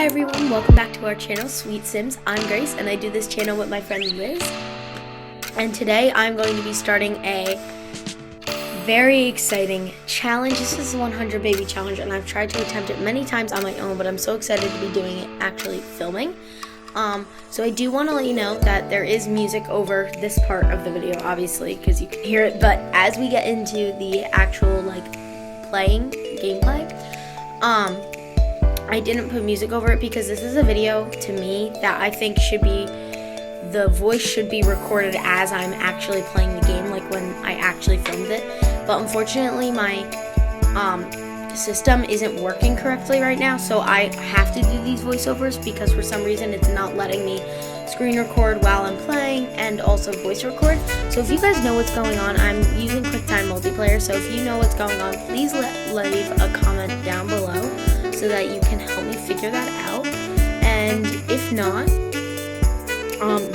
everyone, welcome back to our channel, Sweet Sims. I'm Grace, and I do this channel with my friend Liz. And today I'm going to be starting a very exciting challenge. This is the 100 Baby Challenge, and I've tried to attempt it many times on my own, but I'm so excited to be doing it, actually filming. So I do want to let you know that there is music over this part of the video, obviously, because you can hear it. But as we get into the actual, gameplay, I didn't put music over it because this is a video, to me, that I think the voice should be recorded as I'm actually playing the game, like when I actually filmed it. But unfortunately, my system isn't working correctly right now, so I have to do these voiceovers because for some reason it's not letting me screen record while I'm playing and also voice record. So if you guys know what's going on, I'm using QuickTime Multiplayer, so if you know what's going on, please leave a comment down below so that you can help me figure that out. And if not,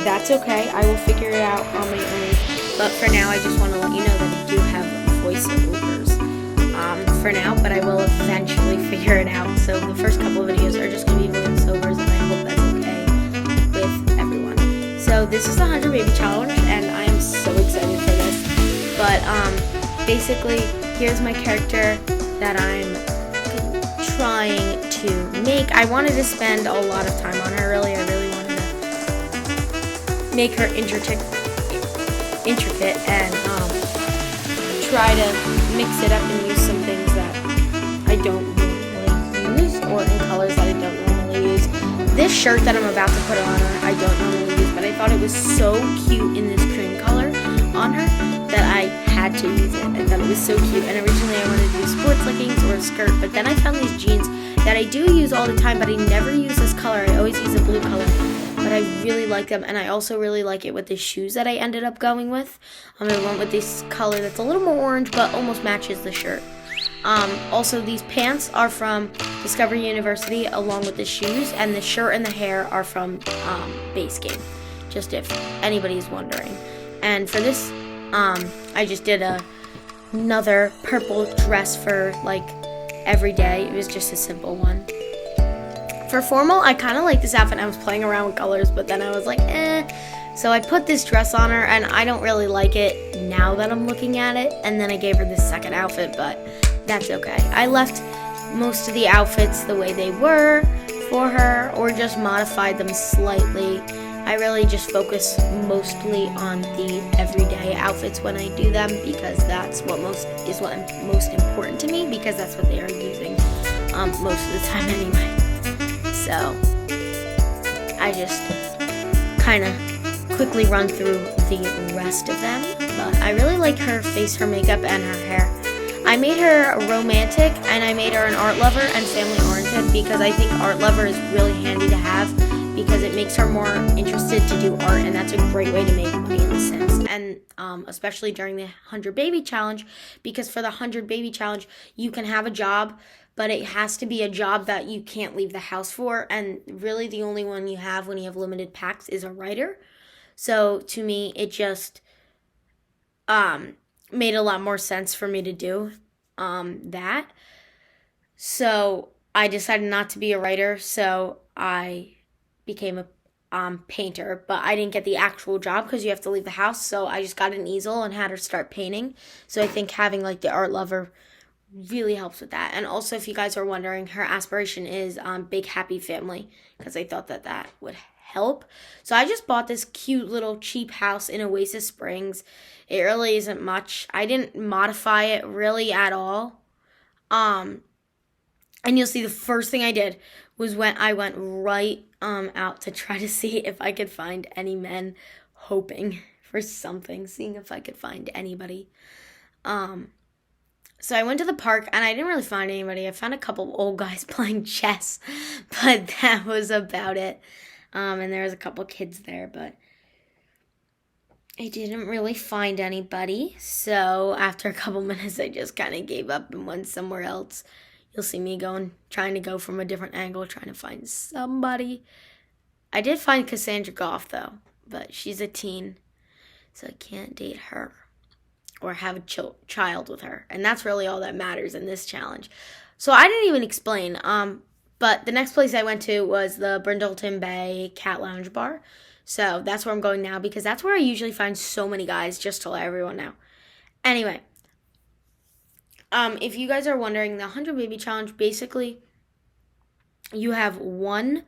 that's okay. I will figure it out on my own. But for now, I just want to let you know that I do have voiceovers for now, but I will eventually figure it out. So the first couple of videos are just going to be voiceovers, and I hope that's okay with everyone. So this is the 100 Baby Challenge, and I am so excited for this. But basically, here's my character that I'm trying to make. I wanted to spend a lot of time on her, really. I really wanted to make her intricate and try to mix it up and use some things that I don't normally use, or in colors that I don't normally use. This shirt that I'm about to put on her, I don't normally use, but I thought it was so cute in this cream color on her that I had to use it. I thought it was so cute, and originally I wanted to do sports leggings or a skirt, but then I found these jeans that I do use all the time, but I never use this color. I always use a blue color, but I really like them, and I also really like it with the shoes that I ended up going with. I went with this color that's a little more orange, but almost matches the shirt. Also, these pants are from Discovery University, along with the shoes, and the shirt and the hair are from Base Game, just if anybody's wondering. And for this, I just did another purple dress for, every day. It was just a simple one. For formal, I kind of like this outfit. I was playing around with colors, but then I was like, So I put this dress on her, and I don't really like it now that I'm looking at it. And then I gave her this second outfit, but that's okay. I left most of the outfits the way they were for her, or just modified them slightly. I really just focus mostly on the everyday outfits when I do them, because that's what most important to me, because that's what they are using most of the time anyway. So I just kind of quickly run through the rest of them, but I really like her face, her makeup, and her hair. I made her romantic, and I made her an art lover and family oriented, because I think art lover is really handy to have, because it makes her more interested to do art, and that's a great way to make money in The Sims. And especially during the 100 Baby Challenge, because for the 100 Baby Challenge, you can have a job, but it has to be a job that you can't leave the house for, and really the only one you have when you have limited packs is a writer. So to me, it just made a lot more sense for me to do that. So I decided not to be a writer, so I became a painter, but I didn't get the actual job because you have to leave the house, so I just got an easel and had her start painting. So I think having the art lover really helps with that. And also, if you guys are wondering, her aspiration is big happy family, because I thought that would help. So I just bought this cute little cheap house in Oasis Springs. It really isn't much. I didn't modify it really at all. And you'll see the first thing I did was when I went right out to try to see if I could find any men, hoping for something, seeing if I could find anybody. So I went to the park, and I didn't really find anybody. I found a couple of old guys playing chess, but that was about it. And there was a couple kids there, but I didn't really find anybody. So after a couple minutes, I just kind of gave up and went somewhere else. You'll see me trying to go from a different angle, trying to find somebody. I did find Cassandra Goff, though, but she's a teen, so I can't date her or have a child with her. And that's really all that matters in this challenge. So I didn't even explain, But the next place I went to was the Brindleton Bay Cat Lounge Bar. So that's where I'm going now because that's where I usually find so many guys, just to let everyone know. Anyway, if you guys are wondering, the 100 Baby Challenge, basically, you have one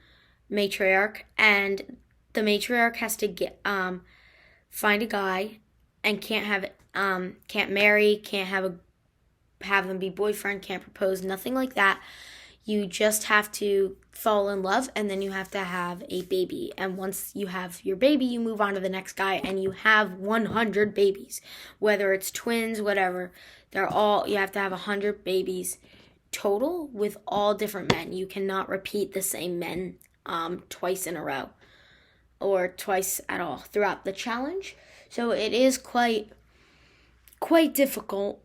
matriarch, and the matriarch has to get find a guy and can't marry, can't have them be boyfriend, can't propose, nothing like that. You just have to fall in love, and then you have to have a baby. And once you have your baby, you move on to the next guy, and you have 100 babies. Whether it's twins, whatever, you have to have 100 babies total with all different men. You cannot repeat the same men twice in a row or twice at all throughout the challenge. So it is quite difficult.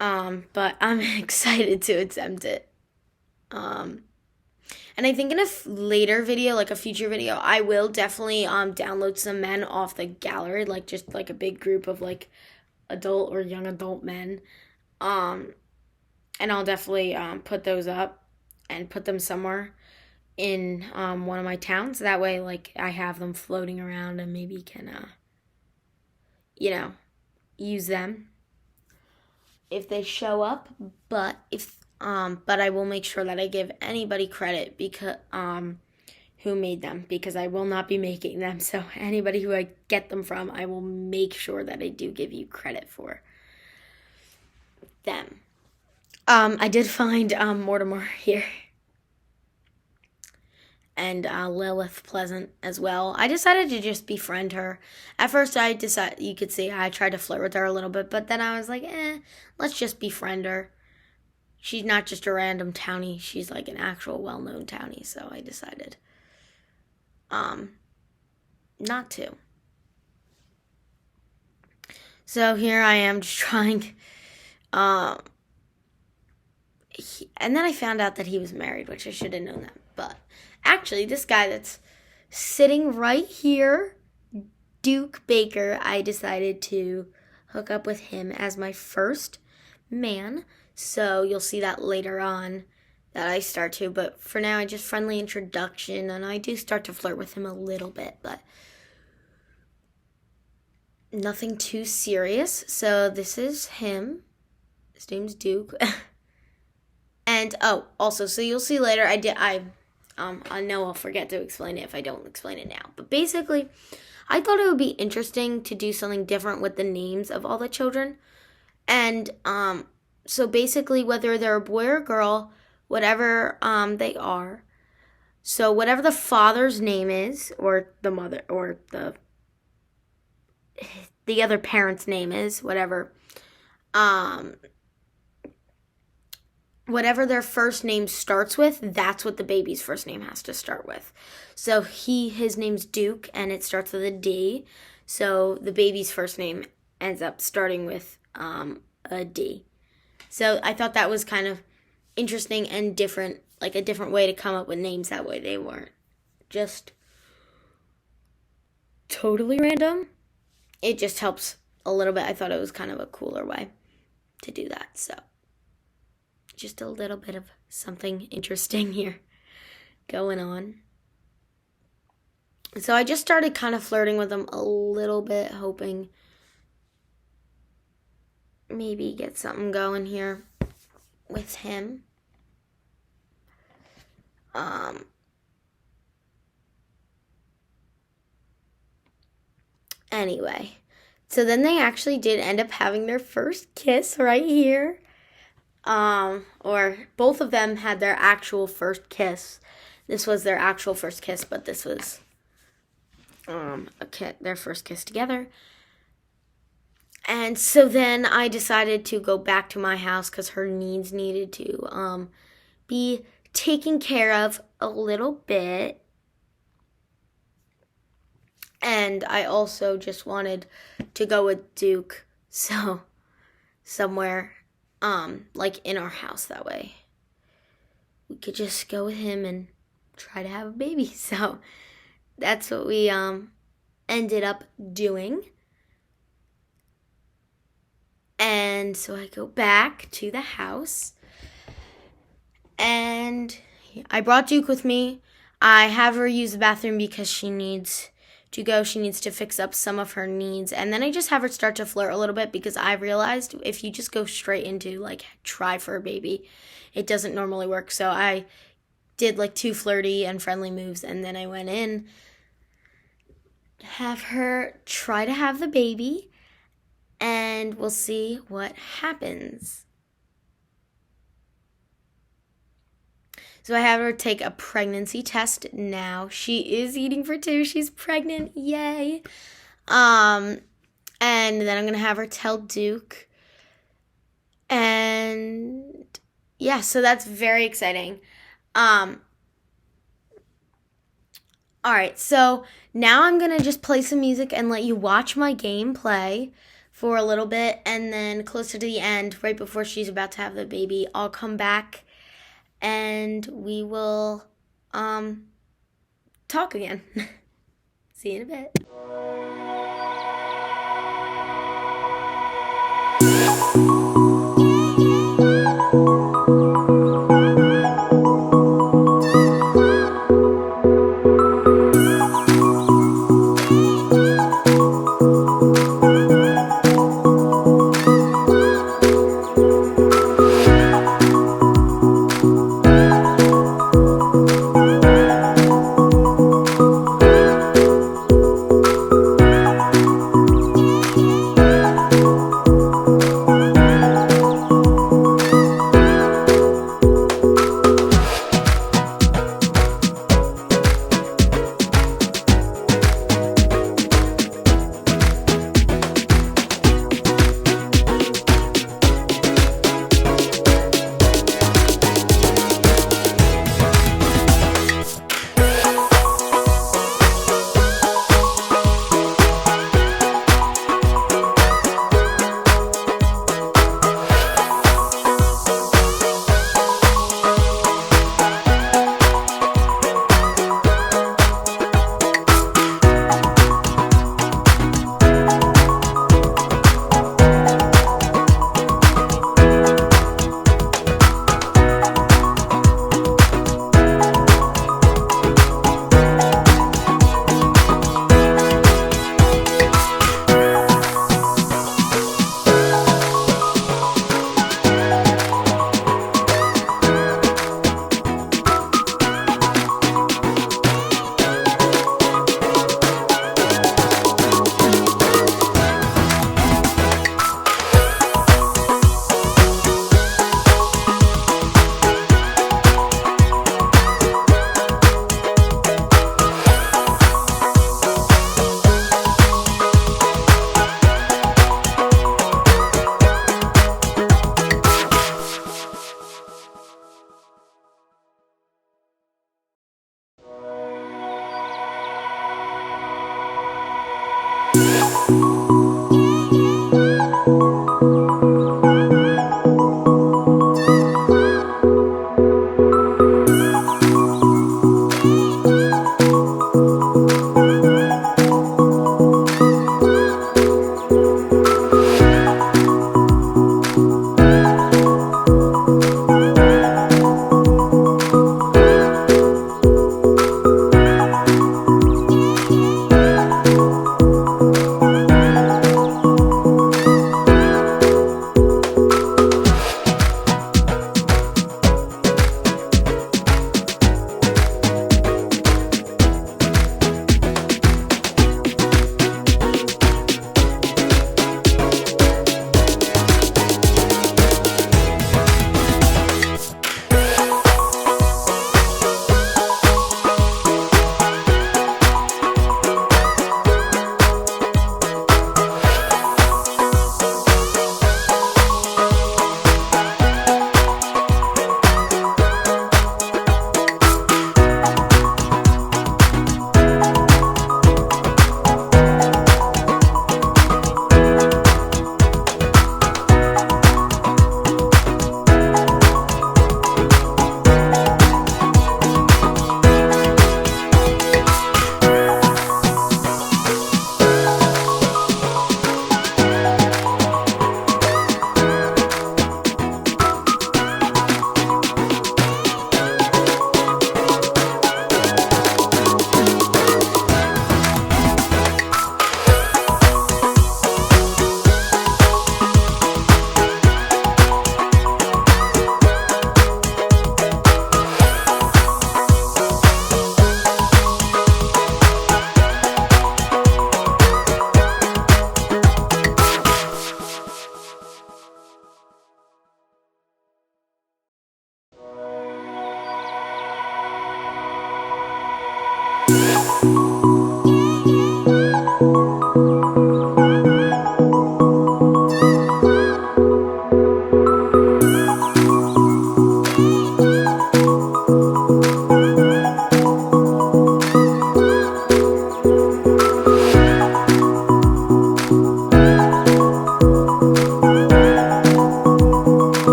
But I'm excited to attempt it. And I think in a later video, like a future video, I will definitely download some men off the gallery, like just like a big group of like adult or young adult men. And I'll definitely put those up and put them somewhere in one of my towns. That way, like, I have them floating around and maybe can, use them if they show up. But I will make sure that I give anybody credit because who made them, because I will not be making them. So anybody who I get them from, I will make sure that I do give you credit for them. I did find Mortimer here. And Lilith Pleasant as well. I decided to just befriend her. At first, you could see I tried to flirt with her a little bit, but then I was like, let's just befriend her. She's not just a random townie. She's like an actual well-known townie, so I decided not to. So here I am just trying. And then I found out that he was married, which I should have known that. But actually, this guy that's sitting right here, Duke Baker, I decided to hook up with him as my first man. So you'll see that later on that I start to. But for now, I just friendly introduction. And I do start to flirt with him a little bit. But nothing too serious. So this is him. His name's Duke. And, also, so you'll see later, I know I'll forget to explain it if I don't explain it now. But basically, I thought it would be interesting to do something different with the names of all the children. And, so basically, whether they're a boy or a girl, whatever, they are. So whatever the father's name is, or the mother, or the other parent's name is, whatever their first name starts with, that's what the baby's first name has to start with. So his name's Duke, and it starts with a D. So the baby's first name ends up starting with a D. So I thought that was kind of interesting and different, like a different way to come up with names. That way they weren't just totally random. It just helps a little bit. I thought it was kind of a cooler way to do that. So just a little bit of something interesting here going on. So I just started kind of flirting with him a little bit, hoping maybe get something going here with him. Anyway, so then they actually did end up having their first kiss right here. Or both of them had their actual first kiss. This was their actual first kiss, but this was their first kiss together. And so then I decided to go back to my house because her needs needed to be taken care of a little bit. And I also just wanted to go with Duke, so somewhere like in our house, that way we could just go with him and try to have a baby. So that's what we ended up doing. And so I go back to the house, And I brought Duke with me. I have her use the bathroom because she needs to go. She needs to fix up some of her needs. And then I just have her start to flirt a little bit because I realized if you just go straight into like try for a baby, it doesn't normally work. So I did like 2 flirty and friendly moves, and then I went in, have her try to have the baby, and we'll see what happens. So I have her take a pregnancy test now. She is eating for 2. She's pregnant. Yay. And then I'm going to have her tell Duke. And yeah, so that's very exciting. All right, so now I'm going to just play some music and let you watch my gameplay for a little bit, and then closer to the end, right before she's about to have the baby, I'll come back and we will talk again. See you in a bit.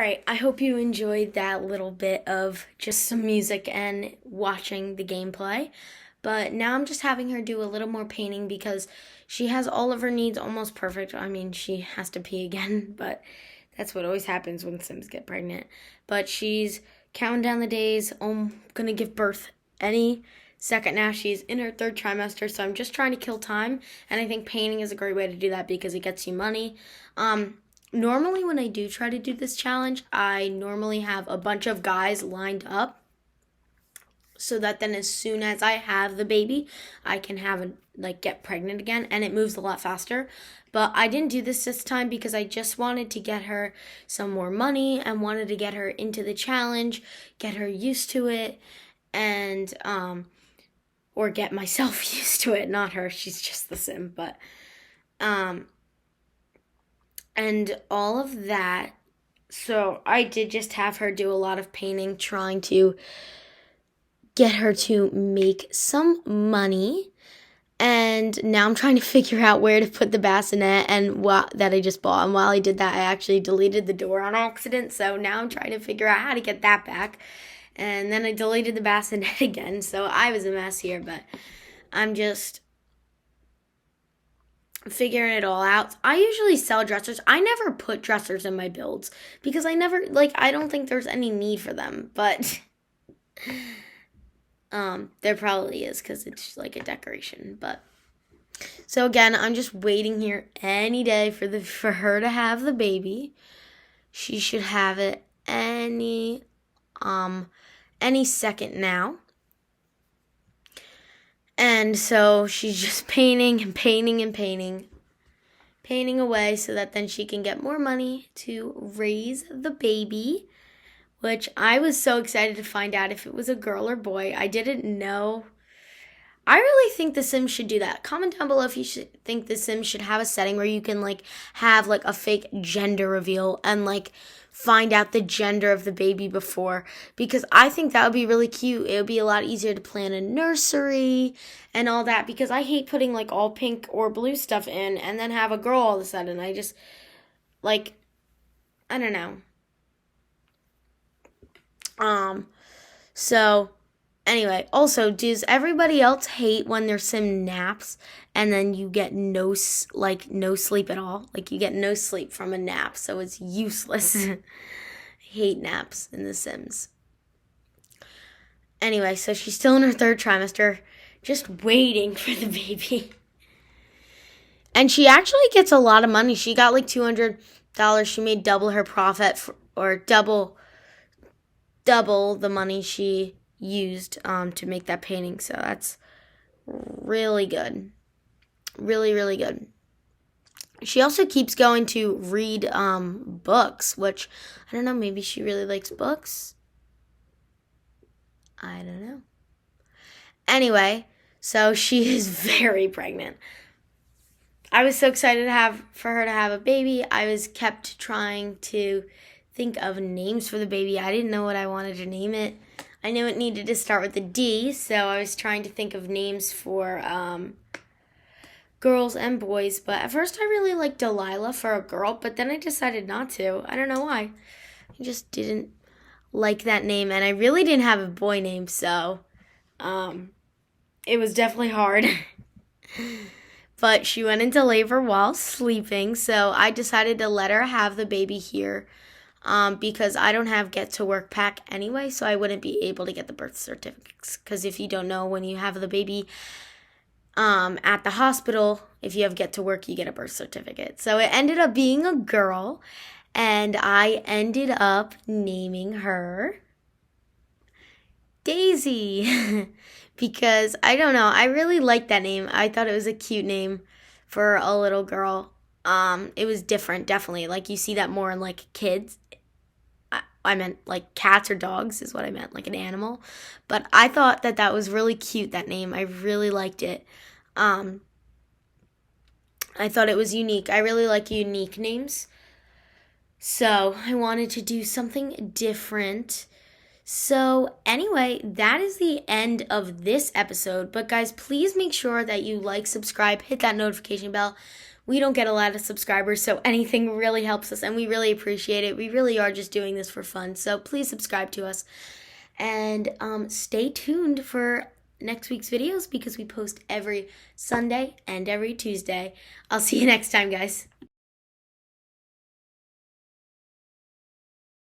right, I hope you enjoyed that little bit of just some music and watching the gameplay. But now I'm just having her do a little more painting because she has all of her needs almost perfect. I mean, she has to pee again, but that's what always happens when Sims get pregnant. But she's counting down the days. Gonna give birth any second now. She's in her third trimester, so I'm just trying to kill time. And I think painting is a great way to do that because it gets you money. Normally when I do try to do this challenge, I normally have a bunch of guys lined up so that then as soon as I have the baby, I can get pregnant again, and it moves a lot faster. But I didn't do this time because I just wanted to get her some more money and wanted to get her into the challenge, get her used to it, and or get myself used to it, not her. She's just the sim, but and all of that. So I did just have her do a lot of painting, trying to get her to make some money. And now I'm trying to figure out where to put the bassinet and that I just bought. And while I did that, I actually deleted the door on accident. So now I'm trying to figure out how to get that back. And then I deleted the bassinet again. So I was a mess here, but I'm just figuring it all out. I usually sell dressers. I never put dressers in my builds because I don't think there's any need for them. But there probably is because it's like a decoration. But so again, I'm just waiting here any day for her to have the baby. She should have it any second now. And so she's just painting away so that then she can get more money to raise the baby, which I was so excited to find out if it was a girl or boy. I didn't know. I really think The Sims should do that. Comment down below if you think The Sims should have a setting where you can have a fake gender reveal and find out the gender of the baby before, because I think that would be really cute. It would be a lot easier to plan a nursery and all that, because I hate putting all pink or blue stuff in and then have a girl all of a sudden. I just I don't know. So anyway, also, does everybody else hate when their sim naps and then you get no sleep at all? You get no sleep from a nap, so it's useless. I hate naps in The Sims. Anyway, so she's still in her third trimester, just waiting for the baby. And she actually gets a lot of money. She got $200. She made double her profit, or double the money she used to make that painting. So that's really good. Really, really good. She also keeps going to read books, which I don't know, maybe she really likes books. I don't know. Anyway, so she is very pregnant. I was so excited for her to have a baby. I was kept trying to think of names for the baby. I didn't know what I wanted to name it. I knew it needed to start with a D, so I was trying to think of names for girls and boys. But at first I really liked Delilah for a girl, but then I decided not to. I don't know why. I just didn't like that name, and I really didn't have a boy name, so it was definitely hard. But she went into labor while sleeping, so I decided to let her have the baby here. Because I don't have get to work pack anyway, so I wouldn't be able to get the birth certificates. Because if you don't know, when you have the baby at the hospital, if you have get to work, you get a birth certificate. So it ended up being a girl, and I ended up naming her Daisy. Because, I don't know, I really liked that name. I thought it was a cute name for a little girl. It was different, definitely. You see that more in kids. I meant cats or dogs is what I meant, an animal. But I thought that was really cute, that name. I really liked it. I thought it was unique. I really like unique names. So I wanted to do something different. So anyway, that is the end of this episode. But guys, please make sure that you subscribe, hit that notification bell. We don't get a lot of subscribers, so anything really helps us, and we really appreciate it. We really are just doing this for fun, so please subscribe to us. And stay tuned for next week's videos because we post every Sunday and every Tuesday. I'll see you next time, guys.